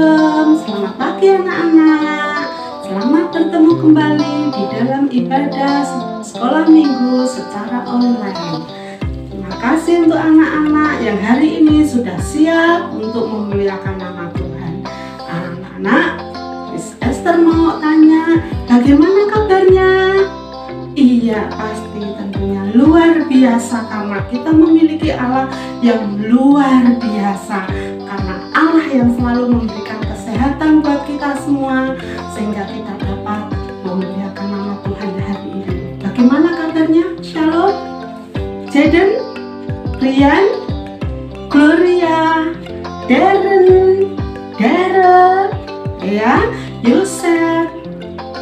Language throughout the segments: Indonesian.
Shalom, selamat pagi anak-anak. Selamat bertemu kembali di dalam ibadah sekolah minggu secara online. Terima kasih untuk anak-anak yang hari ini sudah siap untuk memuliakan nama Tuhan. Anak-anak, Miss Esther mau tanya, bagaimana kabarnya? Iya, pasti tentunya luar biasa karena kita memiliki Allah yang luar biasa. Karena Allah yang selalu memberikan kesehatan buat kita semua sehingga kita dapat memuliakan nama Tuhan hari ini. Bagaimana kabarnya? Shalom, Jaden, Rian, Gloria, Darren, Daryl, ya, Yusef,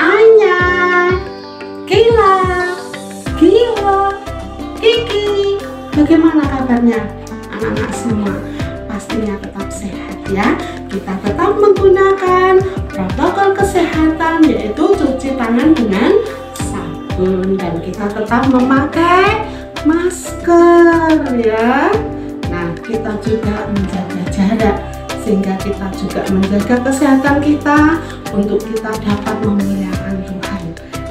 Anya, Kila, Gio, Kiki. Bagaimana kabarnya anak-anak semua? Pastinya tetap sehat ya. Kita tetap menggunakan protokol kesehatan, yaitu cuci tangan dengan sabun, dan kita tetap memakai masker ya. Nah, kita juga menjaga jarak sehingga kita juga menjaga kesehatan kita untuk kita dapat memuliakan Tuhan.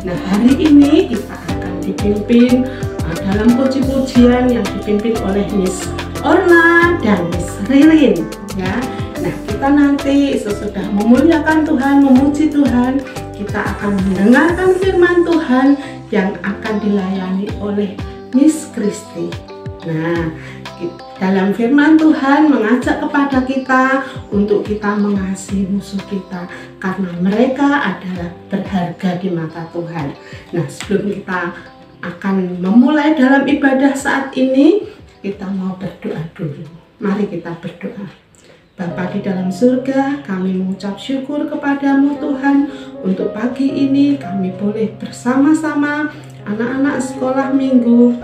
Nah, hari ini kita akan dipimpin dalam puji-pujian yang dipimpin oleh Miss Orna dan Miss Rilin ya. Nah, kita nanti sesudah memuliakan Tuhan, memuji Tuhan, kita akan mendengarkan firman Tuhan yang akan dilayani oleh Miss Kristi. Nah, dalam firman Tuhan mengajak kepada kita untuk kita mengasihi musuh kita karena mereka adalah berharga di mata Tuhan. Nah, sebelum kita akan memulai dalam ibadah saat ini, kita mau berdoa dulu. Mari kita berdoa. Bapa di dalam surga, kami mengucap syukur kepadamu Tuhan. Untuk pagi ini kami boleh bersama-sama anak-anak sekolah minggu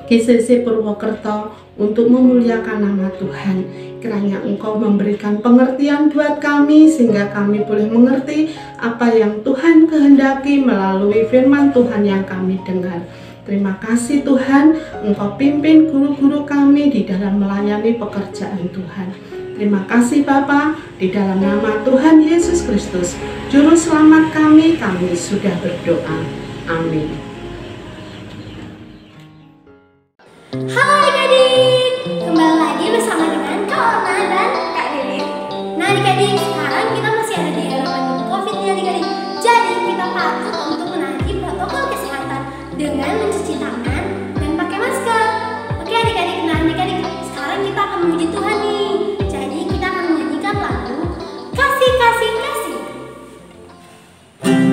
GCC Purwokerto untuk memuliakan nama Tuhan. Kiranya Engkau memberikan pengertian buat kami sehingga kami boleh mengerti apa yang Tuhan kehendaki melalui firman Tuhan yang kami dengar. Terima kasih Tuhan, Engkau pimpin guru-guru kami di dalam melayani pekerjaan Tuhan. Terima kasih Bapa, di dalam nama Tuhan Yesus Kristus, Juru Selamat kami sudah berdoa. Amin. Halo adik-adik, kembali lagi bersama dengan Kak Orna dan Kak Lilin. Nah adik-adik, sekarang kita masih ada di era pandemi COVID nih adik-adik. Jadi kita patut untuk menaati protokol kesehatan dengan mencuci tangan dan pakai masker. Oke adik-adik, nah adik-adik, sekarang kita akan memuji Tuhan nih. Jadi kita akan menyanyikan lagu Kasih Kasih Kasih. Kasih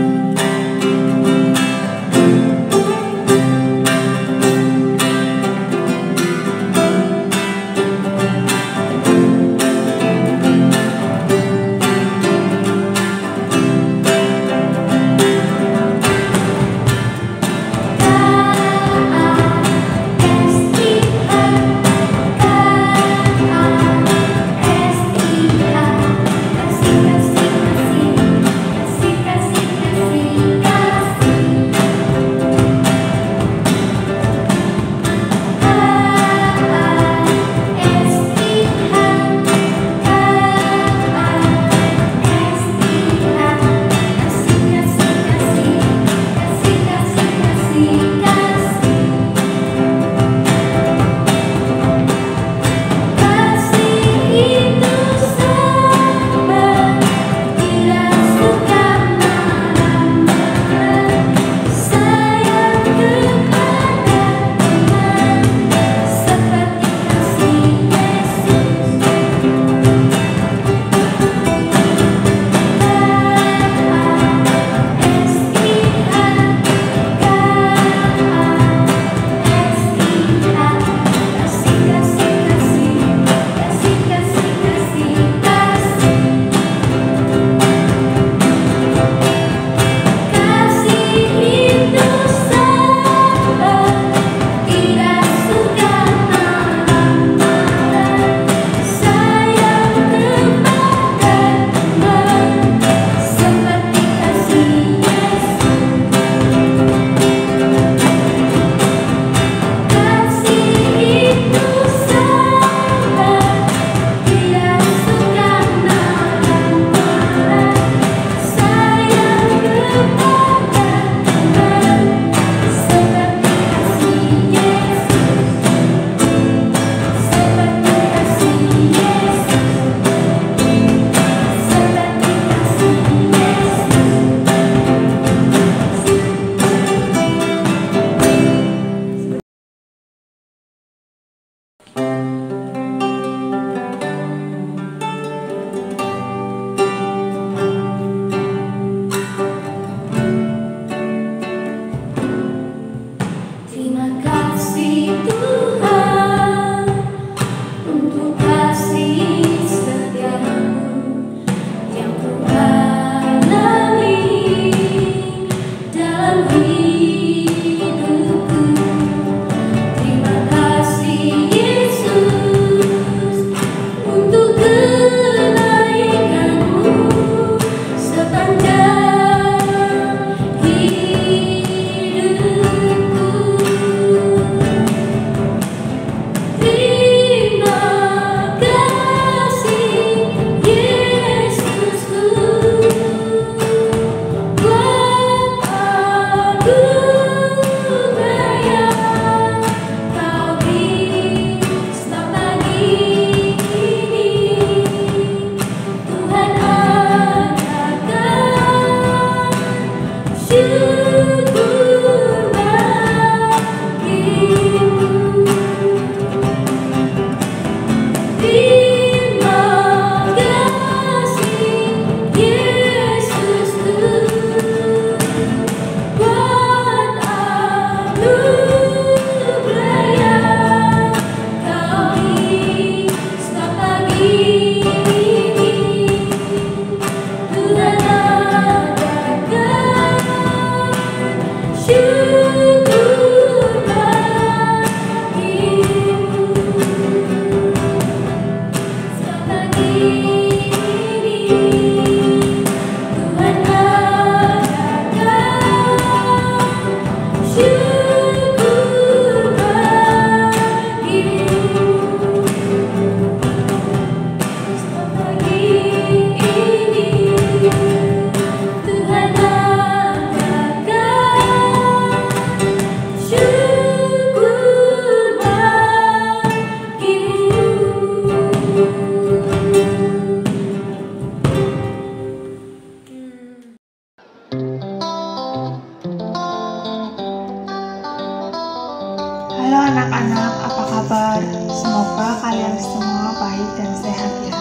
Halo anak-anak, apa kabar? Semoga kalian semua baik dan sehat ya.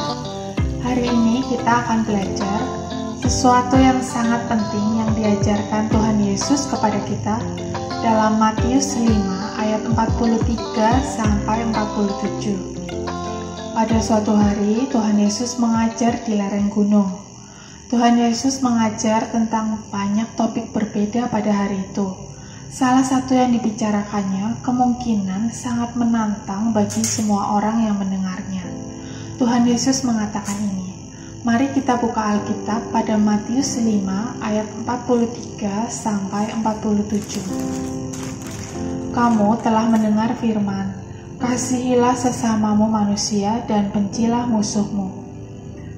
Hari ini kita akan belajar sesuatu yang sangat penting yang diajarkan Tuhan Yesus kepada kita dalam Matius 5 ayat 43 sampai 47. Pada suatu hari Tuhan Yesus mengajar di lereng gunung. Tuhan Yesus mengajar tentang banyak topik berbeda pada hari itu. Salah satu yang dibicarakannya kemungkinan sangat menantang bagi semua orang yang mendengarnya. Tuhan Yesus mengatakan ini. Mari kita buka Alkitab pada Matius 5 ayat 43 sampai 47. Kamu telah mendengar firman, kasihilah sesamamu manusia dan bencilah musuhmu.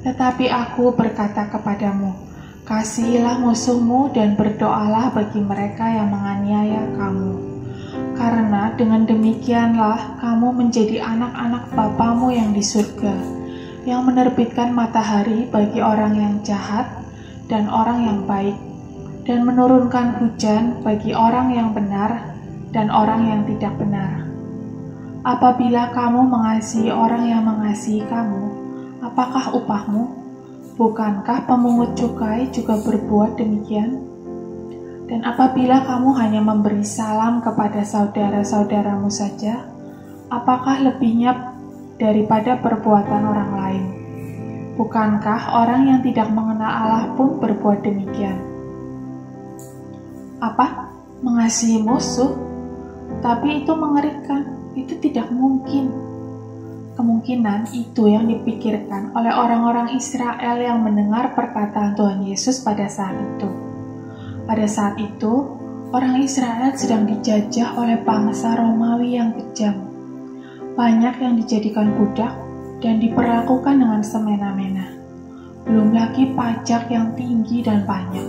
Tetapi aku berkata kepadamu, kasihilah musuhmu dan berdoalah bagi mereka yang menganiaya kamu. Karena dengan demikianlah kamu menjadi anak-anak Bapamu yang di surga, yang menerbitkan matahari bagi orang yang jahat dan orang yang baik, dan menurunkan hujan bagi orang yang benar dan orang yang tidak benar. Apabila kamu mengasihi orang yang mengasihi kamu, apakah upahmu? Bukankah pemungut cukai juga berbuat demikian? Dan apabila kamu hanya memberi salam kepada saudara-saudaramu saja, apakah lebihnya daripada perbuatan orang lain? Bukankah orang yang tidak mengenal Allah pun berbuat demikian? Apa? Mengasihi musuh? Tapi itu mengerikan, itu tidak mungkin. Kemungkinan itu yang dipikirkan oleh orang-orang Israel yang mendengar perkataan Tuhan Yesus pada saat itu. Pada saat itu, orang Israel sedang dijajah oleh bangsa Romawi yang kejam. Banyak yang dijadikan budak dan diperlakukan dengan semena-mena. Belum lagi pajak yang tinggi dan banyak.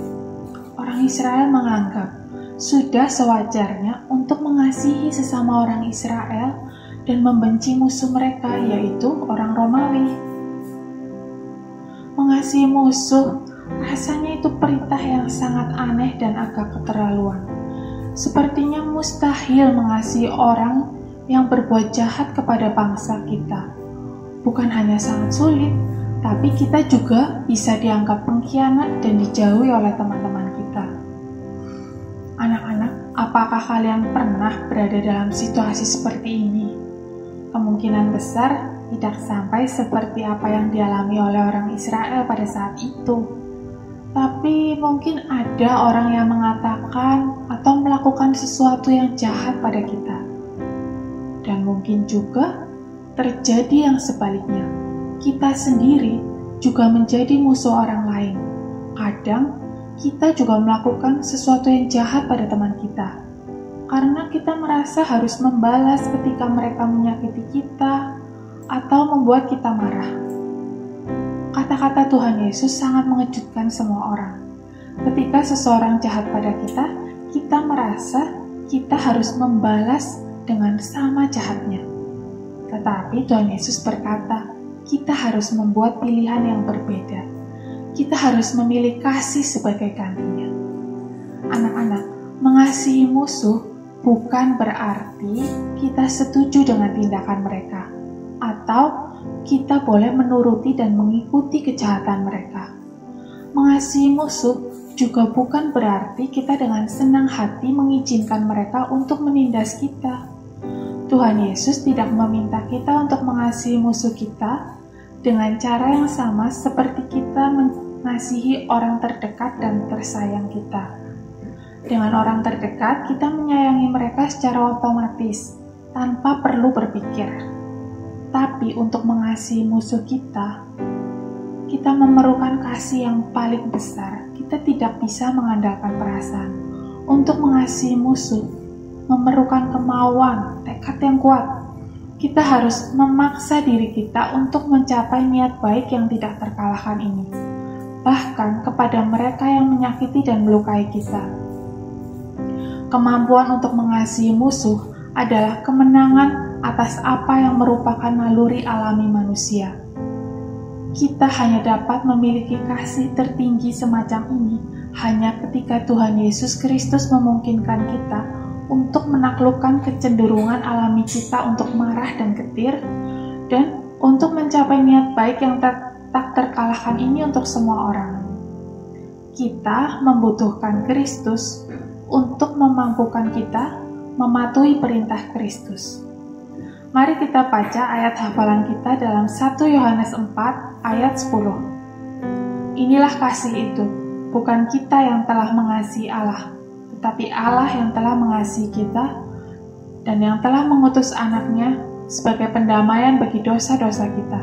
Orang Israel menganggap sudah sewajarnya untuk mengasihi sesama orang Israel dan membenci musuh mereka, yaitu orang Romawi. Mengasihi musuh, rasanya itu perintah yang sangat aneh dan agak keterlaluan. Sepertinya mustahil mengasihi orang yang berbuat jahat kepada bangsa kita. Bukan hanya sangat sulit, tapi kita juga bisa dianggap pengkhianat dan dijauhi oleh teman-teman kita. Anak-anak, apakah kalian pernah berada dalam situasi seperti ini? Kemungkinan besar tidak sampai seperti apa yang dialami oleh orang Israel pada saat itu. Tapi mungkin ada orang yang mengatakan atau melakukan sesuatu yang jahat pada kita. Dan mungkin juga terjadi yang sebaliknya. Kita sendiri juga menjadi musuh orang lain. Kadang kita juga melakukan sesuatu yang jahat pada teman kita. Karena kita merasa harus membalas ketika mereka menyakiti kita atau membuat kita marah. Kata-kata Tuhan Yesus sangat mengejutkan semua orang. Ketika seseorang jahat pada kita, kita merasa kita harus membalas dengan sama jahatnya. Tetapi Tuhan Yesus berkata, kita harus membuat pilihan yang berbeda. Kita harus memilih kasih sebagai gantinya. Anak-anak, mengasihi musuh bukan berarti kita setuju dengan tindakan mereka, atau kita boleh menuruti dan mengikuti kejahatan mereka. Mengasihi musuh juga bukan berarti kita dengan senang hati mengizinkan mereka untuk menindas kita. Tuhan Yesus tidak meminta kita untuk mengasihi musuh kita dengan cara yang sama seperti kita mengasihi orang terdekat dan tersayang kita. Dengan orang terdekat, kita menyayangi mereka secara otomatis, tanpa perlu berpikir. Tapi untuk mengasihi musuh kita kita memerlukan kasih yang paling besar. Kita tidak bisa mengandalkan perasaan. Untuk mengasihi musuh, memerlukan kemauan, tekad yang kuat. Kita harus memaksa diri kita untuk mencapai niat baik yang tidak terkalahkan ini. Bahkan kepada mereka yang menyakiti dan melukai kita. Kemampuan untuk mengasihi musuh adalah kemenangan atas apa yang merupakan naluri alami manusia. Kita hanya dapat memiliki kasih tertinggi semacam ini hanya ketika Tuhan Yesus Kristus memungkinkan kita untuk menaklukkan kecenderungan alami kita untuk marah dan getir, dan untuk mencapai niat baik yang tak terkalahkan ini untuk semua orang. Kita membutuhkan Kristus untuk memampukan kita mematuhi perintah Kristus. Mari kita baca ayat hafalan kita dalam 1 Yohanes 4 ayat 10. Inilah kasih itu, bukan kita yang telah mengasihi Allah, tetapi Allah yang telah mengasihi kita dan yang telah mengutus anaknya sebagai pendamaian bagi dosa-dosa kita.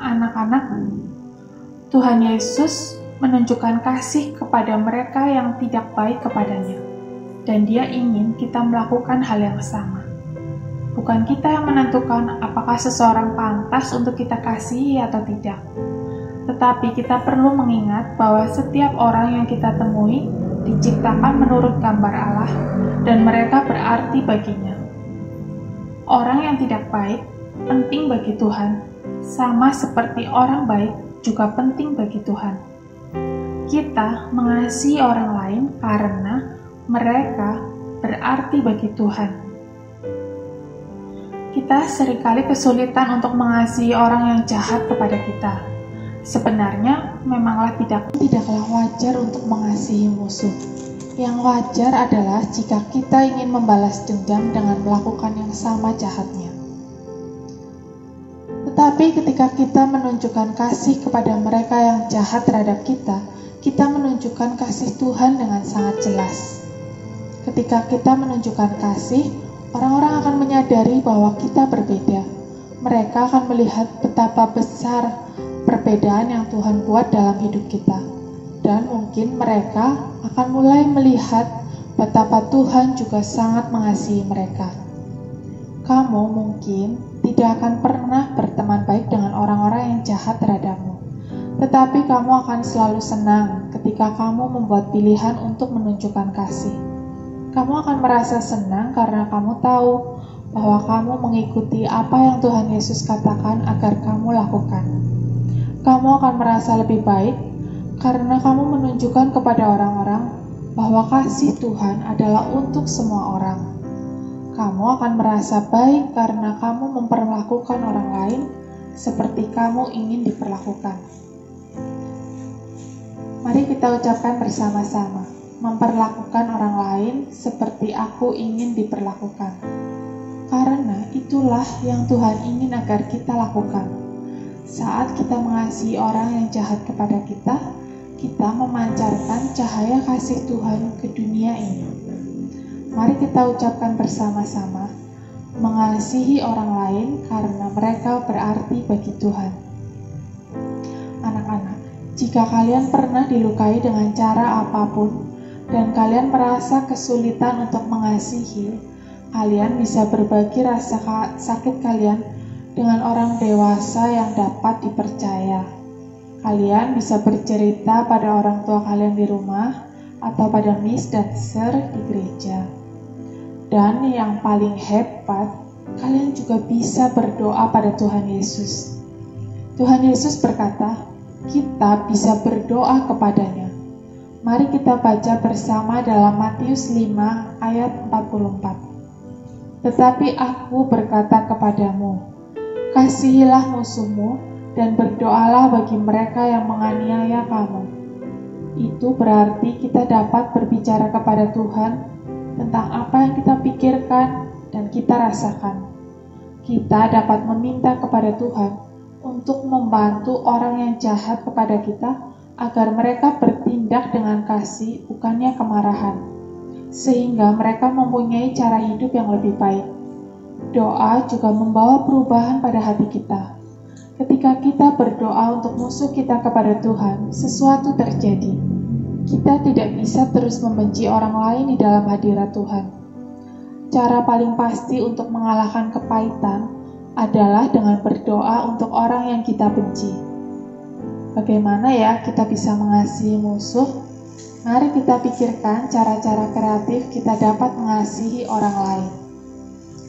Anak-anak, Tuhan Yesus menunjukkan kasih kepada mereka yang tidak baik kepadanya, dan Dia ingin kita melakukan hal yang sama. Bukan kita yang menentukan apakah seseorang pantas untuk kita kasihi atau tidak. Tetapi kita perlu mengingat bahwa setiap orang yang kita temui diciptakan menurut gambar Allah dan mereka berarti baginya. Orang yang tidak baik penting bagi Tuhan, sama seperti orang baik juga penting bagi Tuhan. Kita mengasihi orang lain karena mereka berarti bagi Tuhan. Kita seringkali kesulitan untuk mengasihi orang yang jahat kepada kita. Sebenarnya, memanglah tidaklah wajar untuk mengasihi musuh. Yang wajar adalah jika kita ingin membalas dendam dengan melakukan yang sama jahatnya. Tetapi ketika kita menunjukkan kasih kepada mereka yang jahat terhadap kita menunjukkan kasih Tuhan dengan sangat jelas. Ketika kita menunjukkan kasih, orang-orang akan menyadari bahwa kita berbeda. Mereka akan melihat betapa besar perbedaan yang Tuhan buat dalam hidup kita. Dan mungkin mereka akan mulai melihat betapa Tuhan juga sangat mengasihi mereka. Kamu mungkin tidak akan pernah berteman baik dengan orang-orang yang jahat terhadapmu. Tetapi kamu akan selalu senang ketika kamu membuat pilihan untuk menunjukkan kasih. Kamu akan merasa senang karena kamu tahu bahwa kamu mengikuti apa yang Tuhan Yesus katakan agar kamu lakukan. Kamu akan merasa lebih baik karena kamu menunjukkan kepada orang-orang bahwa kasih Tuhan adalah untuk semua orang. Kamu akan merasa baik karena kamu memperlakukan orang lain seperti kamu ingin diperlakukan. Mari kita ucapkan bersama-sama. Memperlakukan orang lain seperti aku ingin diperlakukan. Karena itulah yang Tuhan ingin agar kita lakukan. Saat kita mengasihi orang yang jahat kepada kita memancarkan cahaya kasih Tuhan ke dunia ini. Mari kita ucapkan bersama-sama, mengasihi orang lain karena mereka berarti bagi Tuhan. Anak-anak, jika kalian pernah dilukai dengan cara apapun, dan kalian merasa kesulitan untuk mengasihi, kalian bisa berbagi rasa sakit kalian dengan orang dewasa yang dapat dipercaya. Kalian bisa bercerita pada orang tua kalian di rumah atau pada miss dan sir di gereja. Dan yang paling hebat, kalian juga bisa berdoa pada Tuhan Yesus. Tuhan Yesus berkata, kita bisa berdoa kepadanya. Mari kita baca bersama dalam Matius 5 ayat 44. Tetapi aku berkata kepadamu, kasihilah musuhmu dan berdoalah bagi mereka yang menganiaya kamu. Itu berarti kita dapat berbicara kepada Tuhan tentang apa yang kita pikirkan dan kita rasakan. Kita dapat meminta kepada Tuhan untuk membantu orang yang jahat kepada kita agar mereka bertindak dengan kasih, bukannya kemarahan, sehingga mereka mempunyai cara hidup yang lebih baik. Doa juga membawa perubahan pada hati kita. Ketika kita berdoa untuk musuh kita kepada Tuhan, sesuatu terjadi. Kita tidak bisa terus membenci orang lain di dalam hadirat Tuhan. Cara paling pasti untuk mengalahkan kepahitan adalah dengan berdoa untuk orang yang kita benci. Bagaimana ya kita bisa mengasihi musuh? Mari kita pikirkan cara-cara kreatif kita dapat mengasihi orang lain.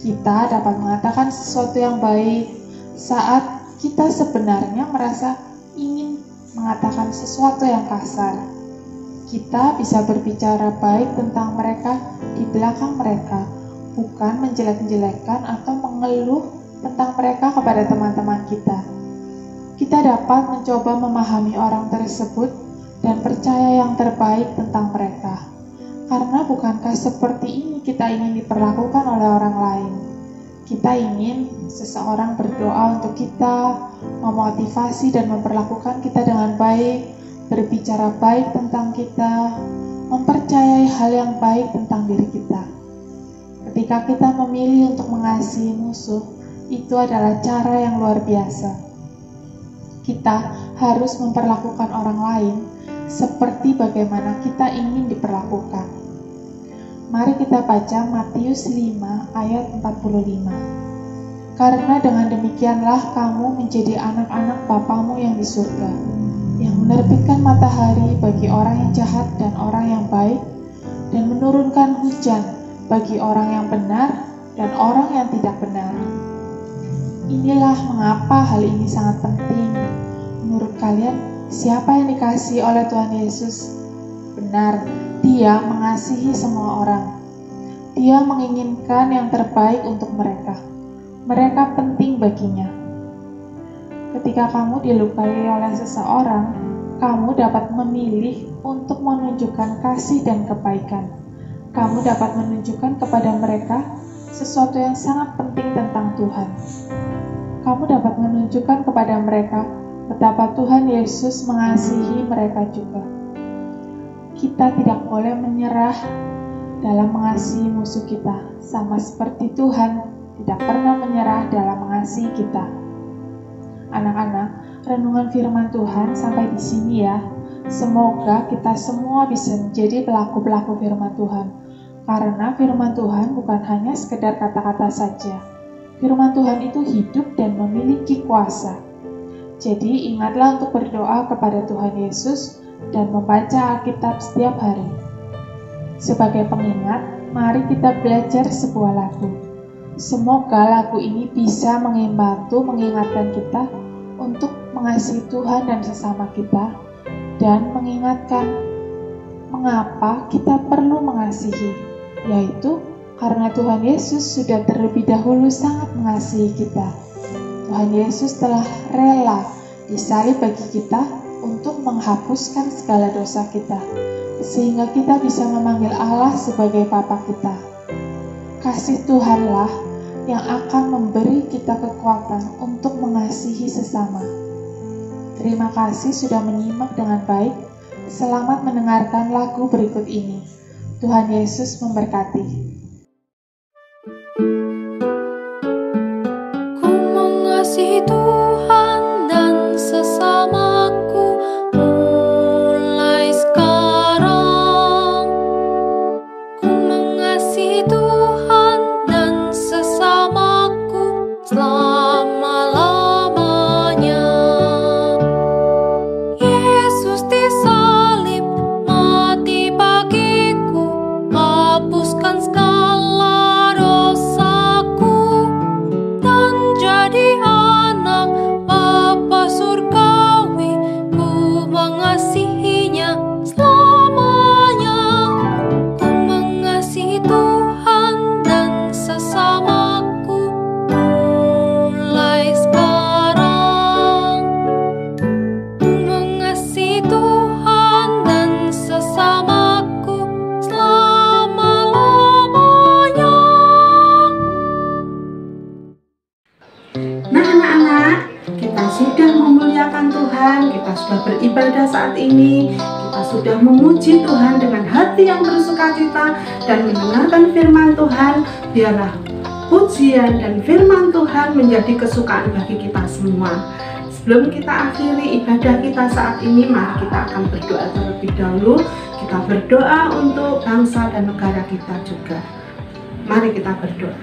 Kita dapat mengatakan sesuatu yang baik saat kita sebenarnya merasa ingin mengatakan sesuatu yang kasar. Kita bisa berbicara baik tentang mereka di belakang mereka, bukan menjelek-jelekkan atau mengeluh tentang mereka kepada teman-teman kita. Kita dapat mencoba memahami orang tersebut dan percaya yang terbaik tentang mereka. Karena bukankah seperti ini kita ingin diperlakukan oleh orang lain? Kita ingin seseorang berdoa untuk kita, memotivasi dan memperlakukan kita dengan baik, berbicara baik tentang kita, mempercayai hal yang baik tentang diri kita. Ketika kita memilih untuk mengasihi musuh, itu adalah cara yang luar biasa. Kita harus memperlakukan orang lain seperti bagaimana kita ingin diperlakukan. Mari kita baca Matius 5 ayat 45. Karena dengan demikianlah kamu menjadi anak-anak Bapamu yang di surga, yang menerbitkan matahari bagi orang yang jahat dan orang yang baik, dan menurunkan hujan bagi orang yang benar dan orang yang tidak benar. Inilah mengapa hal ini sangat penting. Menurut kalian, siapa yang dikasihi oleh Tuhan Yesus? Benar, Dia mengasihi semua orang. Dia menginginkan yang terbaik untuk mereka. Mereka penting baginya. Ketika kamu dilukai oleh seseorang, kamu dapat memilih untuk menunjukkan kasih dan kebaikan. Kamu dapat menunjukkan kepada mereka sesuatu yang sangat penting tentang Tuhan. Kamu dapat menunjukkan kepada mereka betapa Tuhan Yesus mengasihi mereka juga. Kita tidak boleh menyerah dalam mengasihi musuh kita, sama seperti Tuhan tidak pernah menyerah dalam mengasihi kita. Anak-anak, renungan firman Tuhan sampai di sini ya. Semoga kita semua bisa menjadi pelaku-pelaku firman Tuhan. Karena firman Tuhan bukan hanya sekedar kata-kata saja. Firman Tuhan itu hidup dan memiliki kuasa. Jadi ingatlah untuk berdoa kepada Tuhan Yesus dan membaca Alkitab setiap hari. Sebagai pengingat, mari kita belajar sebuah lagu. Semoga lagu ini bisa membantu mengingatkan kita untuk mengasihi Tuhan dan sesama kita, dan mengingatkan mengapa kita perlu mengasihi, yaitu karena Tuhan Yesus sudah terlebih dahulu sangat mengasihi kita. Tuhan Yesus telah rela disalib bagi kita untuk menghapuskan segala dosa kita, sehingga kita bisa memanggil Allah sebagai Bapa kita. Kasih Tuhanlah yang akan memberi kita kekuatan untuk mengasihi sesama. Terima kasih sudah menyimak dengan baik. Selamat mendengarkan lagu berikut ini. Tuhan Yesus memberkati. Ku mengasihi Tuhan dan sesamaku mulai sekarang. Ku mengasihi Tuhan dan sesamaku selama-lamanya. Yesus disalib mati bagiku, hapuskan segala dosaku, dan jadi anak Bapa surgawi. Ku mengasihinya selamanya. Ku mengasihi Tuhan dan sesamaku mulai sekarang. Ku mengasihi Tuhan dan sesamaku selama-lamanya. Nah anak-anak, kita sudah memuliakan Tuhan, kita sudah beribadah saat ini, kita sudah memuji Tuhan dengan hati yang bersukacita dan mendengarkan firman Tuhan. Biarlah pujian dan firman Tuhan menjadi kesukaan bagi kita semua. sebelum kita akhiri ibadah kita saat ini, mari kita akan berdoa terlebih dahulu. Kita berdoa untuk bangsa dan negara kita juga. Mari kita berdoa.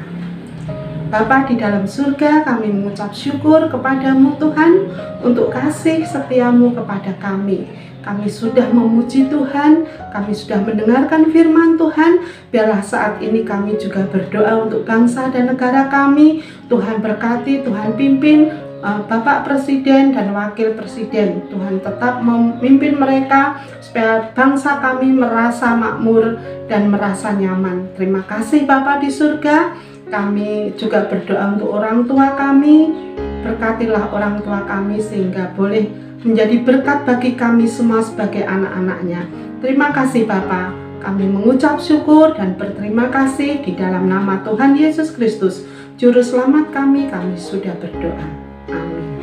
Bapa di dalam surga, kami mengucap syukur kepadamu Tuhan untuk kasih setiamu kepada kami. Kami sudah memuji Tuhan, kami sudah mendengarkan firman Tuhan. Biarlah saat ini kami juga berdoa untuk bangsa dan negara kami. Tuhan berkati, Tuhan pimpin Bapak Presiden dan Wakil Presiden. Tuhan tetap memimpin mereka supaya bangsa kami merasa makmur dan merasa nyaman. Terima kasih Bapa di surga. Kami juga berdoa untuk orang tua kami. Berkatilah orang tua kami sehingga boleh menjadi berkat bagi kami semua sebagai anak-anaknya. Terima kasih Bapa. Kami mengucap syukur dan berterima kasih di dalam nama Tuhan Yesus Kristus, Juru Selamat kami sudah berdoa. Amin.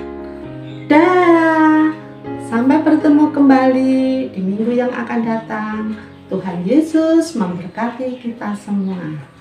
Dah, sampai bertemu kembali di minggu yang akan datang. Tuhan Yesus memberkati kita semua.